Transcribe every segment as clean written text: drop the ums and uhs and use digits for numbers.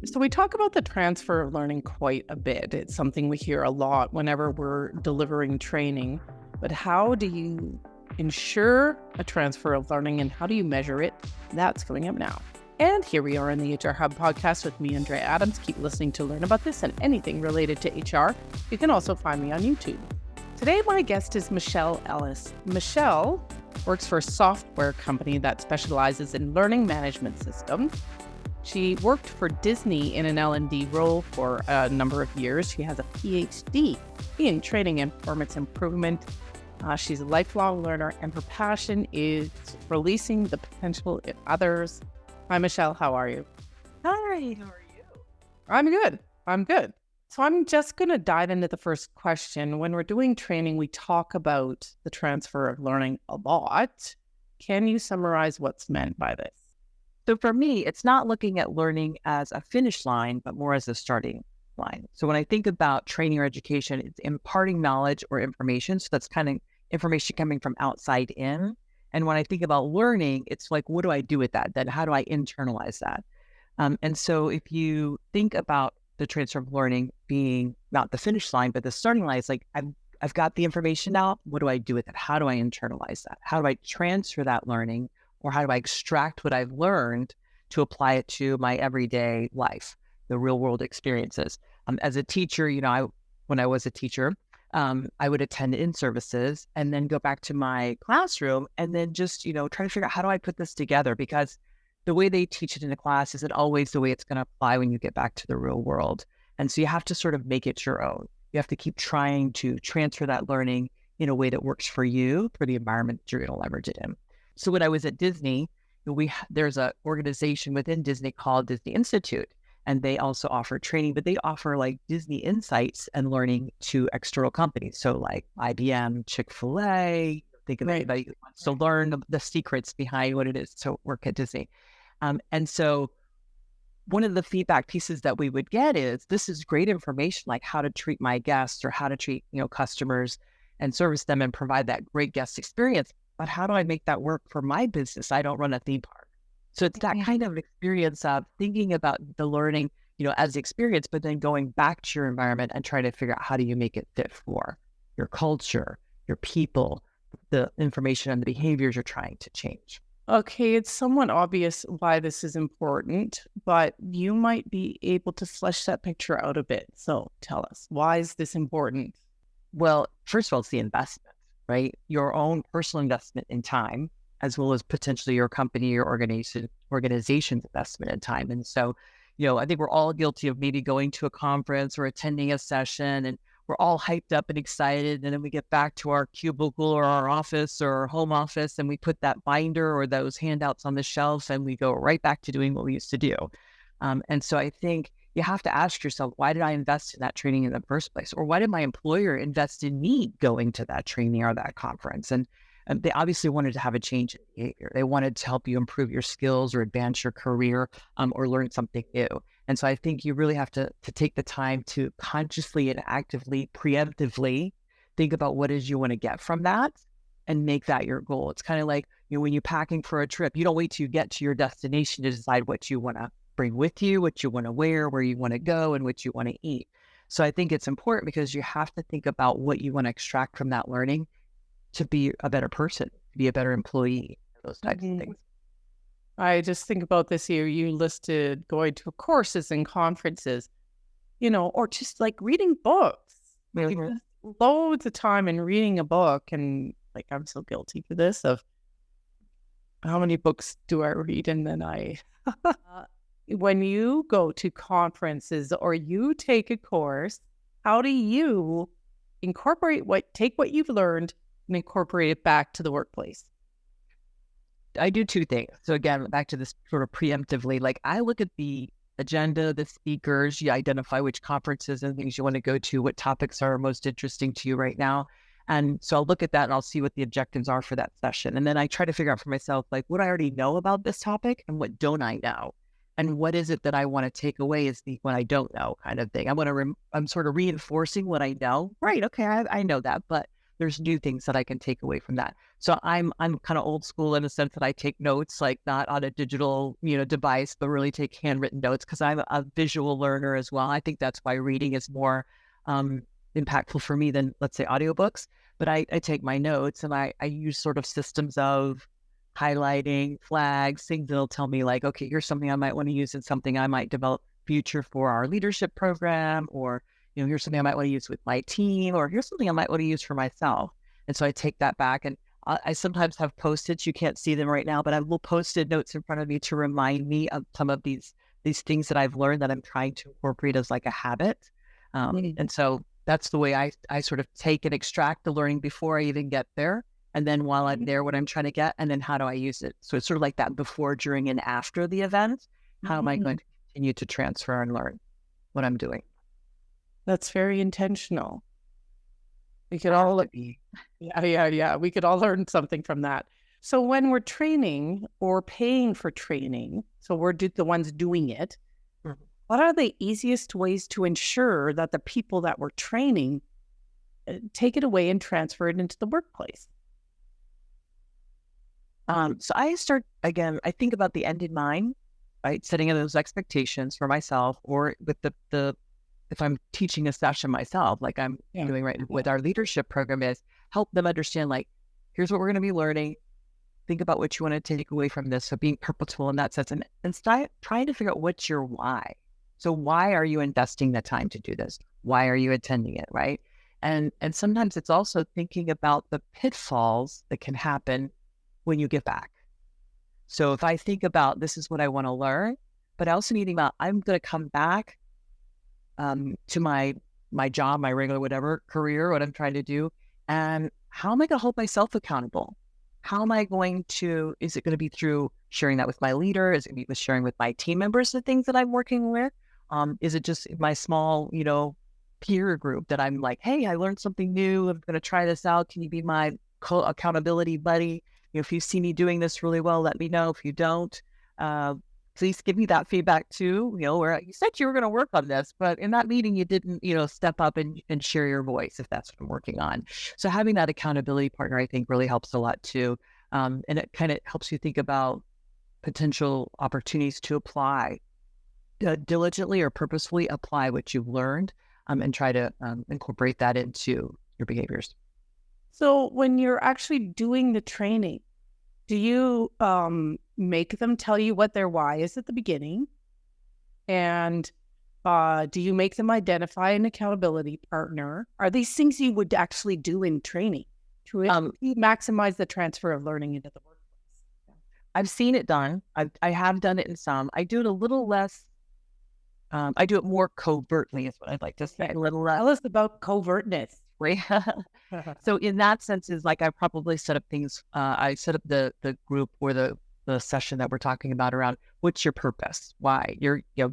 So, we talk about the transfer of learning quite a bit. It's something we hear a lot whenever we're delivering training. But how do you ensure a transfer of learning and how do you measure it? That's coming up now. And here we are in the HR Hub podcast with me, Andrea Adams. Keep listening to learn about this and anything related to HR. You can also find me on YouTube. Today, my guest is Michelle Ellis. Michelle works for a software company that specializes in learning management systems. She worked for Disney in an L&D role for a number of years. She has a PhD in training and performance improvement. She's a lifelong learner, and her passion is releasing the potential in others. Hi, Michelle. How are you? Hi, how are you? I'm good. So I'm just going to dive into the first question. When we're doing training, we talk about the transfer of learning a lot. Can you summarize what's meant by this? So for me, it's not looking at learning as a finish line, but more as a starting line. So when I think about training or education, it's imparting knowledge or information. So that's kind of information coming from outside in. And when I think about learning, it's like, what do I do with that? Then how do I internalize that? And so if you think about the transfer of learning being not the finish line, but the starting line, it's like, I've got the information now. What do I do with it? How do I internalize that? How do I transfer that learning? Or how do I extract what I've learned to apply it to my everyday life, the real world experiences? As a teacher, when I was a teacher, I would attend in-services and then go back to my classroom and then just, try to figure out how do I put this together? Because the way they teach it in a class isn't always the way it's going to apply when you get back to the real world. And so you have to sort of make it your own. You have to keep trying to transfer that learning in a way that works for you, for the environment that you're going to leverage it in. So when I was at Disney, there's an organization within Disney called Disney Institute, and they also offer training, but they offer like Disney insights and learning to external companies. So like IBM, Chick-fil-A, think of anybody who wants to learn the secrets behind what it is to work at Disney. And so one of the feedback pieces that we would get is, this is great information, like how to treat my guests or how to treat, customers and service them and provide that great guest experience. But how do I make that work for my business? I don't run a theme park. So it's that kind of experience of thinking about the learning, as the experience, but then going back to your environment and trying to figure out how do you make it fit for your culture, your people, the information and the behaviors you're trying to change. Okay, it's somewhat obvious why this is important, but you might be able to flesh that picture out a bit. So tell us, why is this important? Well, first of all, it's the investment, right? Your own personal investment in time, as well as potentially your company or organization's investment in time. And so, I think we're all guilty of maybe going to a conference or attending a session, and we're all hyped up and excited. And then we get back to our cubicle or our office or our home office, and we put that binder or those handouts on the shelf, and we go right back to doing what we used to do. And so I think you have to ask yourself, why did I invest in that training in the first place? Or why did my employer invest in me going to that training or that conference? And they obviously wanted to have a change in behavior. They wanted to help you improve your skills or advance your career, or learn something new. And so I think you really have to take the time to consciously and actively, preemptively think about what it is you want to get from that and make that your goal. It's kind of like, when you're packing for a trip, you don't wait till you get to your destination to decide what you want to bring with you, what you want to wear, where you want to go, and what you want to eat. So I think it's important because you have to think about what you want to extract from that learning to be a better person, to be a better employee, those types of things. I just think about this here. You listed going to courses and conferences, or just like reading books. Mm-hmm. Loads of time in reading a book. And like, I'm so guilty for this of how many books do I read? And then when you go to conferences or you take a course, how do you take what you've learned and incorporate it back to the workplace? I do two things. So again, back to this sort of preemptively, like I look at the agenda, the speakers, you identify which conferences and things you want to go to, what topics are most interesting to you right now. And so I'll look at that and I'll see what the objectives are for that session. And then I try to figure out for myself, like, what I already know about this topic and what don't I know? And what is it that I want to take away is the what I don't know kind of thing. I'm sort of reinforcing what I know. Right. Okay. I know that, but there's new things that I can take away from that. So I'm kind of old school in the sense that I take notes, like not on a digital, device, but really take handwritten notes because I'm a visual learner as well. I think that's why reading is more impactful for me than, let's say, audiobooks. But I take my notes and I use sort of systems of highlighting, flags, things that'll tell me like, okay, here's something I might want to use and something I might develop future for our leadership program, or here's something I might want to use with my team, or here's something I might want to use for myself. And so I take that back, and I sometimes have Post-its. You can't see them right now, but I will Post-it notes in front of me to remind me of some of these things that I've learned that I'm trying to incorporate as like a habit. And so that's the way I sort of take and extract the learning before I even get there. And then while I'm there, what I'm trying to get, and then how do I use it? So it's sort of like that before, during, and after the event. How am I going to continue to transfer and learn what I'm doing? That's very intentional. We could all yeah. We could all learn something from that. So when we're training or paying for training, so we're the ones doing it, what are the easiest ways to ensure that the people that we're training take it away and transfer it into the workplace? So I think about the end in mind, right? Setting those expectations for myself, or with the if I'm teaching a session myself, like I'm doing right with our leadership program, is help them understand, like, here's what we're going to be learning. Think about what you want to take away from this. So being purposeful in that sense, and trying to figure out what's your why. So why are you investing the time to do this? Why are you attending it, right? And sometimes it's also thinking about the pitfalls that can happen when you get back. So if I think about, this is what I want to learn, but I also need to think about, I'm going to come back to my job, my regular whatever career, what I'm trying to do, and how am I going to hold myself accountable? How am I going to? Is it going to be through sharing that with my leader? Is it going to be sharing with my team members the things that I'm working with? Is it just my small, peer group that I'm like, hey, I learned something new. I'm going to try this out. Can you be my accountability buddy? If you see me doing this really well, let me know. If you don't, please give me that feedback too. Where you said you were going to work on this, but in that meeting, you didn't, step up and share your voice, if that's what I'm working on. So having that accountability partner, I think, really helps a lot too. And it kind of helps you think about potential opportunities to apply diligently or purposefully apply what you've learned, and try to incorporate that into your behaviors. So when you're actually doing the training, do you make them tell you what their why is at the beginning? And do you make them identify an accountability partner? Are these things you would actually do in training to maximize the transfer of learning into the workplace? I've seen it done. I have done it in some. I do it a little less. I do it more covertly, is what I'd like to say. A little less. Tell us about covertness. Right. So in that sense, is like I probably set up things. I set up the group or the session that we're talking about around what's your purpose, why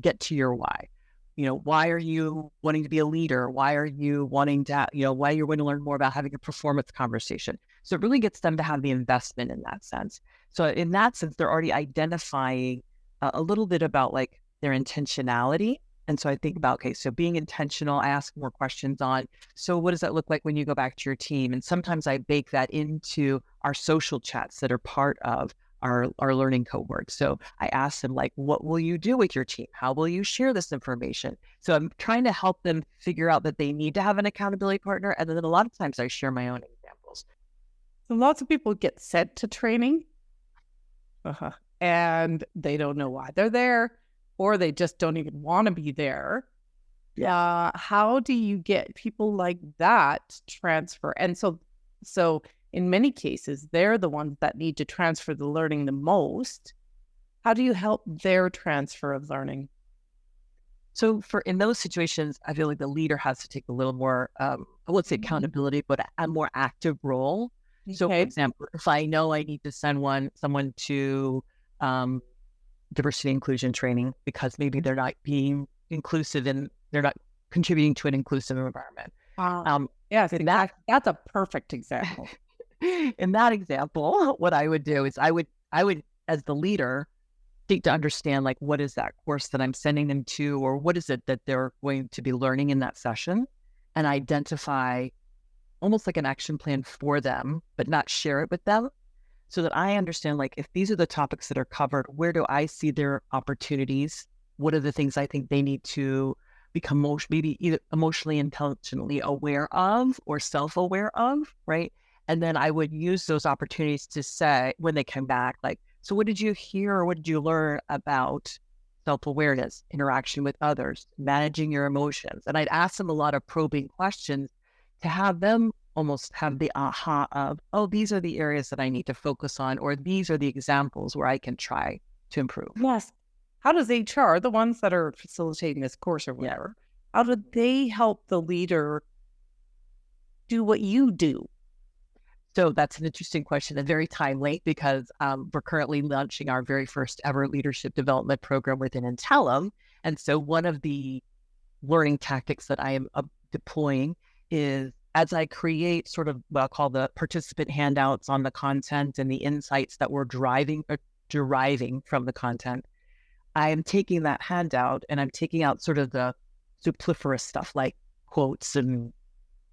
get to your why. Why are you wanting to be a leader? Why are you wanting to, why you're wanting to learn more about having a performance conversation? So it really gets them to have the investment in that sense. So in that sense, they're already identifying a little bit about like their intentionality. And so I think about, okay, so being intentional, I ask more questions on, so what does that look like when you go back to your team? And sometimes I bake that into our social chats that are part of our learning cohort. So I ask them, like, what will you do with your team? How will you share this information? So I'm trying to help them figure out that they need to have an accountability partner. And then a lot of times I share my own examples. So lots of people get sent to training and they don't know why they're there, or they just don't even want to be there. Yeah. How do you get people like that transfer? And so in many cases, they're the ones that need to transfer the learning the most. How do you help their transfer of learning? So in those situations, I feel like the leader has to take a little more, I won't say accountability, but a more active role. Okay. So for example, if I know I need to send someone to diversity inclusion training because maybe they're not being inclusive and they're not contributing to an inclusive environment. Yes, that's a perfect example. In that example, what I would do is I would, as the leader, seek to understand, like, what is that course that I'm sending them to, or what is it that they're going to be learning in that session, and identify almost like an action plan for them, but not share it with them so that I understand, like, if these are the topics that are covered, where do I see their opportunities? What are the things I think they need to become maybe either emotionally, intelligently aware of or self-aware of, right? And then I would use those opportunities to say when they come back, like, so what did you hear or what did you learn about self-awareness, interaction with others, managing your emotions? And I'd ask them a lot of probing questions to have them almost have the aha of, oh, these are the areas that I need to focus on, or these are the examples where I can try to improve. Yes. How does HR, the ones that are facilitating this course or Yeah. whatever, how do they help the leader do what you do? So that's an interesting question and very timely because we're currently launching our very first ever leadership development program within Intellum. And so one of the learning tactics that I am deploying is as I create sort of what I'll call the participant handouts on the content and the insights that we're deriving from the content, I am taking that handout and I'm taking out sort of the superfluous stuff like quotes and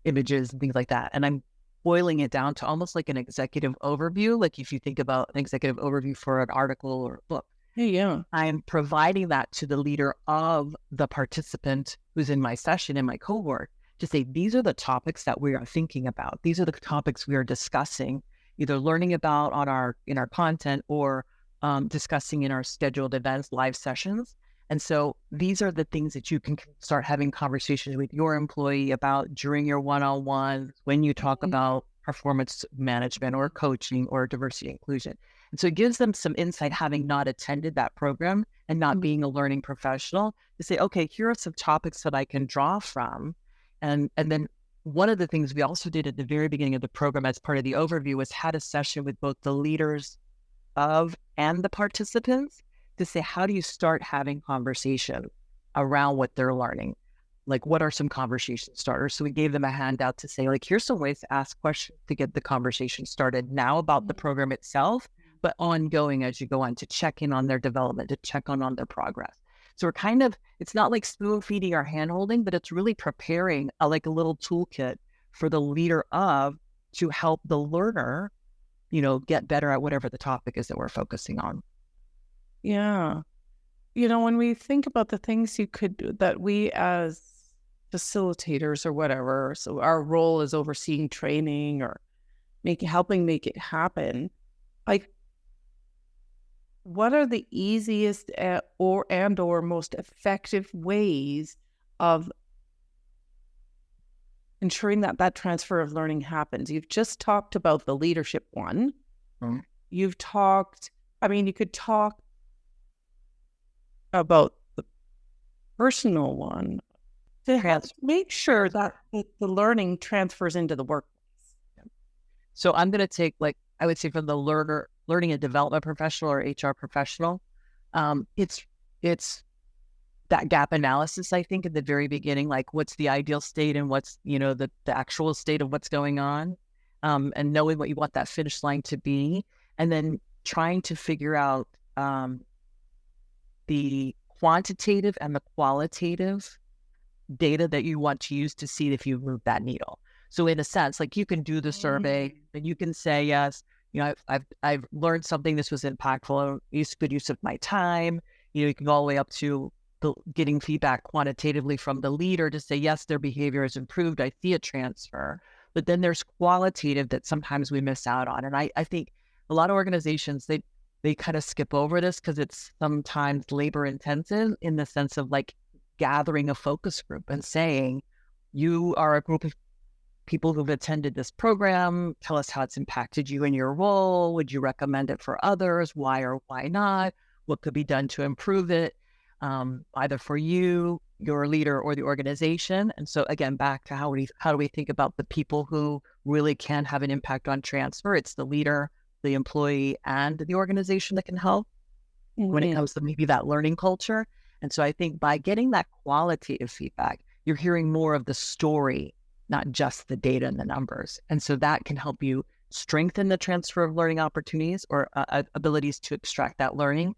images and things like that. And I'm boiling it down to almost like an executive overview. Like if you think about an executive overview for an article or a book, Hey, yeah. I am providing that to the leader of the participant who's in my session, in my cohort, to say, these are the topics that we are thinking about. These are the topics we are discussing, either learning about in our content or discussing in our scheduled events, live sessions. And so these are the things that you can start having conversations with your employee about during your one-on-ones, when you talk about performance management or coaching or diversity inclusion. And so it gives them some insight, having not attended that program and not being a learning professional, to say, okay, here are some topics that I can draw from. And then one of the things we also did at the very beginning of the program as part of the overview was had a session with both the leaders of and the participants to say, how do you start having conversation around what they're learning? Like, what are some conversation starters? So we gave them a handout to say, like, here's some ways to ask questions to get the conversation started now about the program itself, but ongoing as you go on, to check in on their development, to check on their progress. So we're kind of, it's not like spoon feeding or hand holding, but it's really preparing like a little toolkit for the leader of to help the learner, get better at whatever the topic is that we're focusing on. Yeah. When we think about the things you could do that we as facilitators or whatever, so our role is overseeing training or helping make it happen. Like, what are the easiest or most effective ways of ensuring that transfer of learning happens? You've just talked about the leadership one. Mm-hmm. You could talk about the personal one to make sure that the learning transfers into the workplace. So I'm going to take, like, I would say from the learning and development professional or HR professional, it's that gap analysis, I think, at the very beginning, like what's the ideal state and what's, the actual state of what's going on, and knowing what you want that finish line to be, and then trying to figure out the quantitative and the qualitative data that you want to use to see if you move that needle. So in a sense, like, you can do the survey and you can say, yes, I've learned something, this was impactful, good use of my time. You can go all the way up to getting feedback quantitatively from the leader to say, yes, their behavior has improved, I see a transfer. But then there's qualitative that sometimes we miss out on. And I think a lot of organizations, they kind of skip over this because it's sometimes labor intensive, in the sense of like gathering a focus group and saying, you are a group of people who've attended this program, tell us how it's impacted you in your role. Would you recommend it for others? Why or why not? What could be done to improve it, either for you, your leader, or the organization? And so again, back to how do we think about the people who really can have an impact on transfer? It's the leader, the employee, and the organization that can help when it comes to maybe that learning culture. And so I think by getting that qualitative feedback, you're hearing more of the story, not just the data and the numbers. And so that can help you strengthen the transfer of learning opportunities or abilities to extract that learning.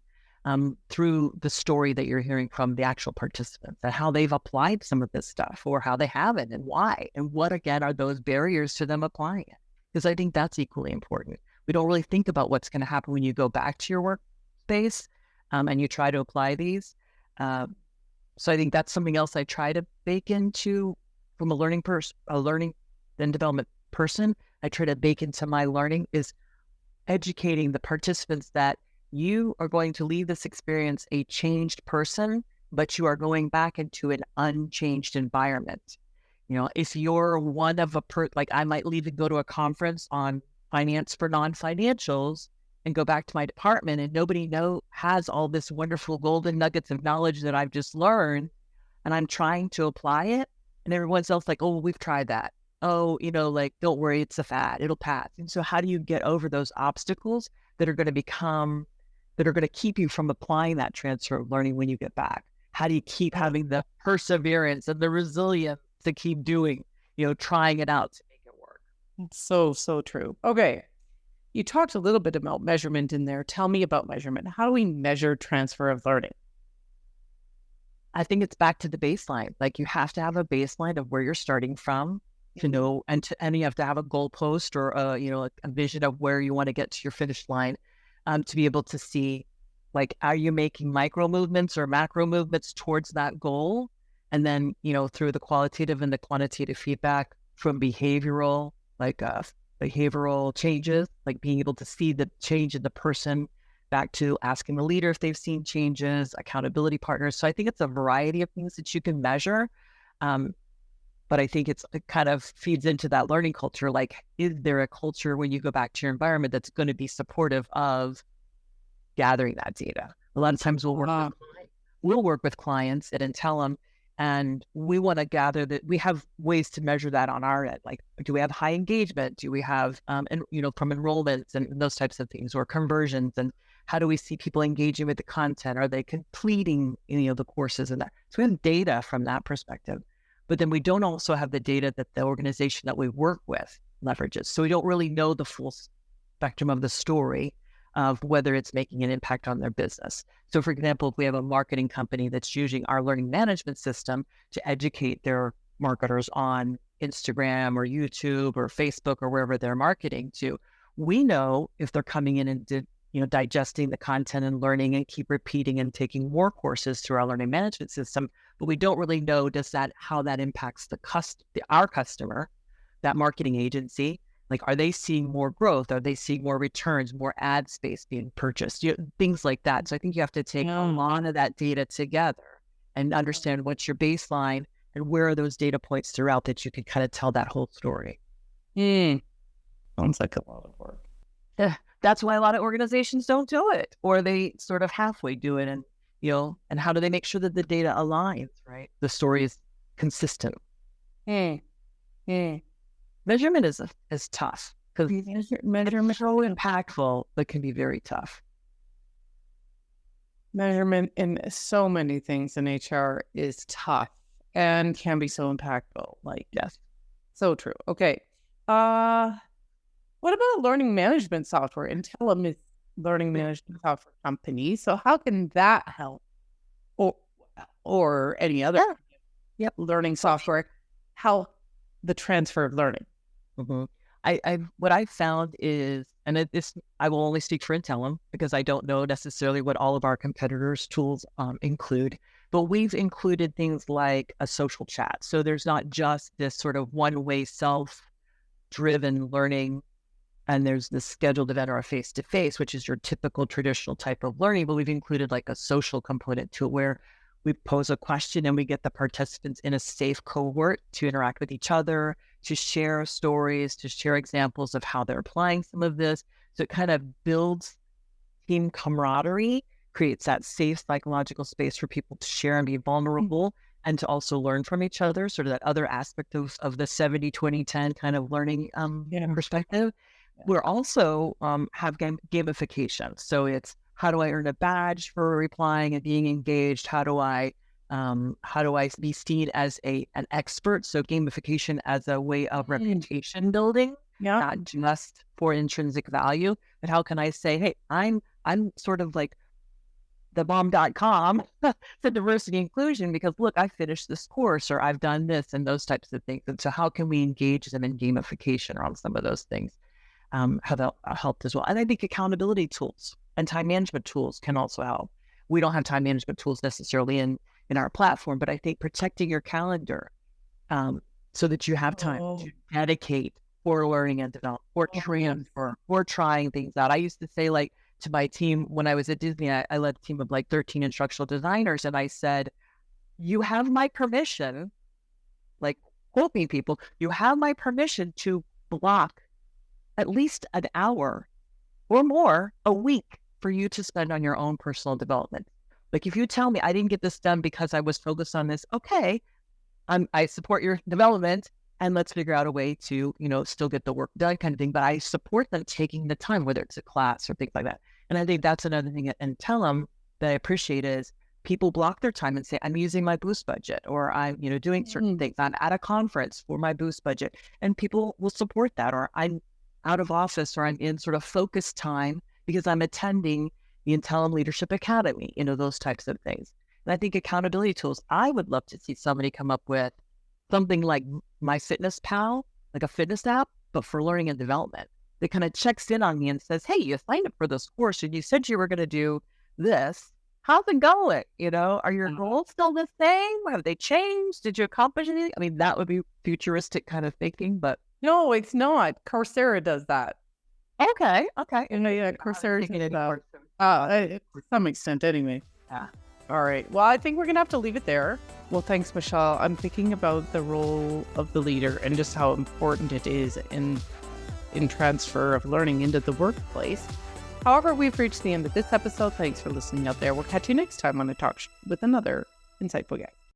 through the story that you're hearing from the actual participants and how they've applied some of this stuff or how they haven't and why. And what, again, are those barriers to them applying it? Because I think that's equally important. We don't really think about what's going to happen when you go back to your workspace and you try to apply these. So I think that's something else I try to bake into from a learning and development person. I try to bake into my learning is educating the participants that you are going to leave this experience a changed person, but you are going back into an unchanged environment. If you're one of like I might leave and go to a conference on finance for non-financials and go back to my department and nobody has all this wonderful golden nuggets of knowledge that I've just learned and I'm trying to apply it and everyone's else like, oh, we've tried that. Oh, like, don't worry, it's a fad, it'll pass. And so how do you get over those obstacles that are going to keep you from applying that transfer of learning when you get back? How do you keep having the perseverance and the resilience to keep doing, trying it out to make it work? It's so, so true. Okay. You talked a little bit about measurement in there. Tell me about measurement. How do we measure transfer of learning? I think it's back to the baseline. Like you have to have a baseline of where you're starting from to know, and you have to have a goalpost or a vision of where you want to get to your finish line, to be able to see, like, are you making micro movements or macro movements towards that goal? And then, through the qualitative and the quantitative feedback from behavioral changes, like being able to see the change in the person, back to asking the leader if they've seen changes, accountability partners. So I think it's a variety of things that you can measure. But I think it kind of feeds into that learning culture. Like, is there a culture when you go back to your environment that's going to be supportive of gathering that data? A lot of times we'll work with clients at Intellum, and we want to gather that. We have ways to measure that on our end. Like, do we have high engagement? Do we have, from enrollments and those types of things, or conversions? And how do we see people engaging with the content? Are they completing, the courses and that? So we have data from that perspective. But then we don't also have the data that the organization that we work with leverages. So we don't really know the full spectrum of the story of whether it's making an impact on their business. So for example, if we have a marketing company that's using our learning management system to educate their marketers on Instagram or YouTube or Facebook or wherever they're marketing to, we know if they're coming in and digesting the content and learning and keep repeating and taking more courses through our learning management system, but we don't really know how that impacts our customer, that marketing agency. Like, are they seeing more growth? Are they seeing more returns, more ad space being purchased? Things like that. So I think you have to take a lot of that data together and understand what's your baseline and where are those data points throughout that you can kind of tell that whole story. Sounds like a lot of work. Yeah. That's why a lot of organizations don't do it, or they sort of halfway do it. And, and how do they make sure that the data aligns, right? The story is consistent. Measurement is tough because measurement is so impactful, but can be very tough. Measurement in so many things in HR is tough and can be so impactful. Like, yes, so true. Okay. What about learning management software? Intellum is learning management software company. So how can that help? Or any other learning software help the transfer of learning? What I found is, and I will only speak for Intellum because I don't know necessarily what all of our competitors' tools include, but we've included things like a social chat. So there's not just this sort of one-way self-driven learning, and there's this scheduled event or a face-to-face, which is your typical traditional type of learning, but we've included like a social component to it where we pose a question and we get the participants in a safe cohort to interact with each other, to share stories, to share examples of how they're applying some of this. So it kind of builds team camaraderie, creates that safe psychological space for people to share and be vulnerable and to also learn from each other, sort of that other aspect of the 70-20-10 kind of learning perspective. We're also have gamification. So it's, how do I earn a badge for replying and being engaged? How do I be seen as an expert? So gamification as a way of reputation building, not just for intrinsic value, but how can I say, hey, I'm sort of like the bomb.com to diversity inclusion because look, I finished this course or I've done this and those types of things. And so how can we engage them in gamification around some of those things? Have helped as well. And I think accountability tools and time management tools can also help. We don't have time management tools necessarily in our platform, but I think protecting your calendar so that you have time to dedicate for learning and development, or transfer, or trying things out. I used to say like to my team when I was at Disney, I led a team of like 13 instructional designers. And I said, you have my permission, like quoting people, you have my permission to block at least an hour or more a week for you to spend on your own personal development. Like if you tell me I didn't get this done because I was focused on this, okay, I support your development and let's figure out a way to, still get the work done kind of thing. But I support them taking the time, whether it's a class or things like that. And I think that's another thing at Intellum that I appreciate is people block their time and say, I'm using my boost budget or I'm, doing certain things. I'm at a conference for my boost budget and people will support that. Or I'm out of office or I'm in sort of focus time because I'm attending the Intellum Leadership Academy, those types of things. And I think accountability tools, I would love to see somebody come up with something like MyFitnessPal, like a fitness app, but for learning and development. That kind of checks in on me and says, hey, you signed up for this course and you said you were going to do this. How's it going? Are your goals still the same? Have they changed? Did you accomplish anything? I mean, that would be futuristic kind of thinking, but. No, it's not. Coursera does that. Okay. Yeah, Coursera does that. To some extent anyway. Yeah. All right. Well, I think we're going to have to leave it there. Well, thanks, Michelle. I'm thinking about the role of the leader and just how important it is in transfer of learning into the workplace. However, we've reached the end of this episode. Thanks for listening out there. We'll catch you next time on a talk with another insightful guest.